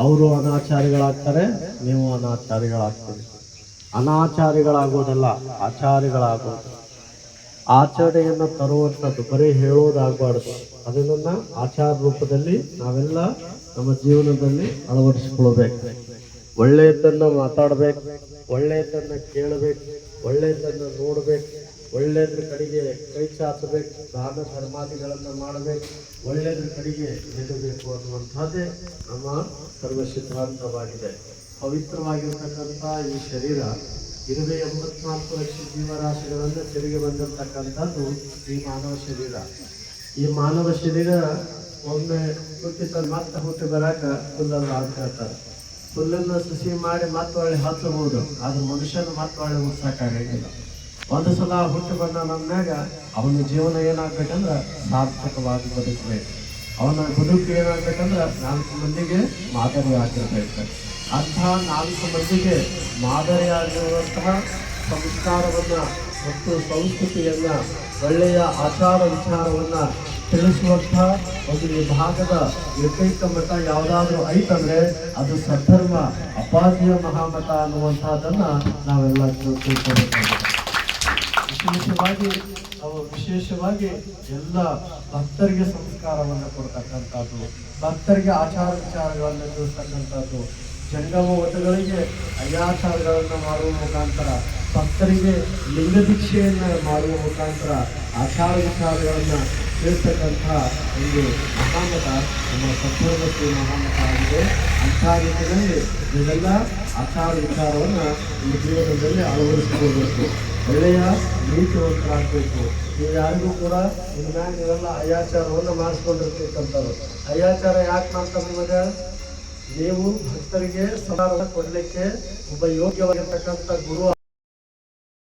ಅವರು ಅನಾಚಾರಿಗಳಾಗ್ತಾರೆ, ನೀವು ಅನಾಚಾರಿಗಳಾಗ್ತೀರಿ. ಅನಾಚಾರಿಗಳಾಗೋದಲ್ಲ, ಆಚಾರಿಗಳಾಗೋದು. ಆಚರಣೆಯನ್ನು ತರುವಂಥದ್ದು ಬರೀ ಹೇಳೋದಾಗಬಾರ್ದು. ಅದನ್ನ ಆಚಾರ ರೂಪದಲ್ಲಿ ನಾವೆಲ್ಲ ನಮ್ಮ ಜೀವನದಲ್ಲಿ ಅಳವಡಿಸಿಕೊಳ್ಬೇಕು. ಒಳ್ಳೆಯದನ್ನ ಮಾತಾಡ್ಬೇಕು, ಒಳ್ಳೆಯದನ್ನ ಕೇಳಬೇಕು, ಒಳ್ಳೆಯದನ್ನ ನೋಡ್ಬೇಕು, ಒಳ್ಳೆಯದ್ರ ಕಡೆಗೆ ಕೈ ಚಾಚಬೇಕು, ದಾನ ಧರ್ಮಾದಿಗಳನ್ನು ಮಾಡಬೇಕು, ಒಳ್ಳೆಯದ್ರ ಕಡೆಗೆ ನಿಲ್ಲಬೇಕು ಅನ್ನುವಂಥದ್ದೇ ನಮ್ಮ ಸರ್ವ ಸಿದ್ಧಾಂತವಾಗಿದೆ. ಪವಿತ್ರವಾಗಿರ್ತಕ್ಕಂಥ ಈ ಶರೀರ 84 ಲಕ್ಷ ಜೀವರಾಶಿಗಳನ್ನು ತೆರಿಗೆ ಬಂದಿರತಕ್ಕಂಥದ್ದು ಈ ಮಾನವ ಶರೀರ. ಈ ಮಾನವ ಶರೀರ ಒಮ್ಮೆ ಹುಟ್ಟಿದ ಮತ್ತೆ ಹುಟ್ಟಿ ಬರಾಕ ಹುಲ್ಲನ್ನು ಹಾಕ್ತಾರೆ. ಹುಲ್ಲನ್ನು ಸಸಿ ಮಾಡಿ ಮತ್ತೆ ಒಳ್ಳೆ ಹಚ್ಚಬಹುದು, ಆದ್ರೆ ಮನುಷ್ಯನ ಮತ್ತೆ ಒಳ್ಳೆ ಹುಡ್ಸಕ್ಕಾಗಂಗಿಲ್ಲ. ಒಂದು ಸಲ ಹುಟ್ಟಿ ಬಂದ ನಮ್ನಾಗ ಅವನ ಜೀವನ ಏನಾಗ್ಬೇಕಂದ್ರೆ ಸಾರ್ಥಕವಾಗಿ ಬದುಕಬೇಕು. ಅವನ ಬದುಕು ಏನಾಗ್ಬೇಕಂದ್ರೆ 4 ಮಂದಿಗೆ ಮಾದರಿ ಆಗಿರ್ಬೇಕು. ಅಂತಹ 4 ಮಂದಿಗೆ ಮಾದರಿಯಾಗಿರುವಂತಹ ಸಂಸ್ಕಾರವನ್ನ ಮತ್ತು ಸಂಸ್ಕೃತಿಯನ್ನ, ಒಳ್ಳೆಯ ಆಚಾರ ವಿಚಾರವನ್ನ ತಿಳಿಸುವಂತಹ ಒಂದು ವಿಭಾಗದ ಏಕೈಕ ಮಠ ಯಾವುದಾದ್ರೂ ಐತಂದ್ರೆ ಅದು ಸದ್ಧರ್ಮ ಅಪಾಧ್ಯ ಮಹಾಮಠ ಅನ್ನುವಂಥದ್ದನ್ನ ನಾವೆಲ್ಲ ತಿಳ್ಕೊಬೇಕಾಗಿದೆ. ವಿಶೇಷವಾಗಿ ಎಲ್ಲ ಭಕ್ತರಿಗೆ ಸಂಸ್ಕಾರವನ್ನು ಕೊಡ್ತಕ್ಕಂಥದ್ದು, ಭಕ್ತರಿಗೆ ಆಚಾರ ವಿಚಾರಗಳನ್ನು ತಿಳಿಸ್ತಕ್ಕಂಥದ್ದು, ಜಂಗಮ ಮಠಗಳಿಗೆ ಅಯ್ಯಾಚಾರಗಳನ್ನು ಮಾಡುವ ಮುಖಾಂತರ, ಭಕ್ತರಿಗೆ ಲಿಂಗ ದೀಕ್ಷೆಯನ್ನು ಮಾಡುವ ಮುಖಾಂತರ ಆಚಾರ ವಿಚಾರಗಳನ್ನು ತಿಳಿಸ್ತಕ್ಕಂಥ ಒಂದು ಮಹಾಮಠ ನಮ್ಮ ಸದ್ಧರ್ಮಶ್ರೀ ಮಹಾಮಠ ಆಗಿದೆ. ಅಂಥ ರೀತಿಯಲ್ಲಿ ಇದೆಲ್ಲ ಆಚಾರ ವಿಚಾರವನ್ನು ಈ ಜೀವನದಲ್ಲಿ ಅಳವಡಿಸಿಕೊಳ್ಬೇಕು. ಒಳ್ಳೆಯ ನೀತಿವಂತರಾಗಬೇಕು. ನೀವು ಯಾರಿಗೂ ಕೂಡ ಇನ್ಮ್ಯಾಗ ನೀವೆಲ್ಲ ಅಯ್ಯಾಚಾರವನ್ನು ಮಾಡಿಸ್ಕೊಂಡಿರ್ತಕ್ಕಂಥವ್ರು. ಅಯ್ಯಾಚಾರ ಯಾಕೆ ಮಾಡ್ತಾರೆ ನಿಮಗೆ? ನೀವು ಭಕ್ತರಿಗೆ ಸಮಾಧಾನ ಕೊಡಲಿಕ್ಕೆ ಒಬ್ಬ ಯೋಗ್ಯವಾಗಿರ್ತಕ್ಕಂಥ ಗುರು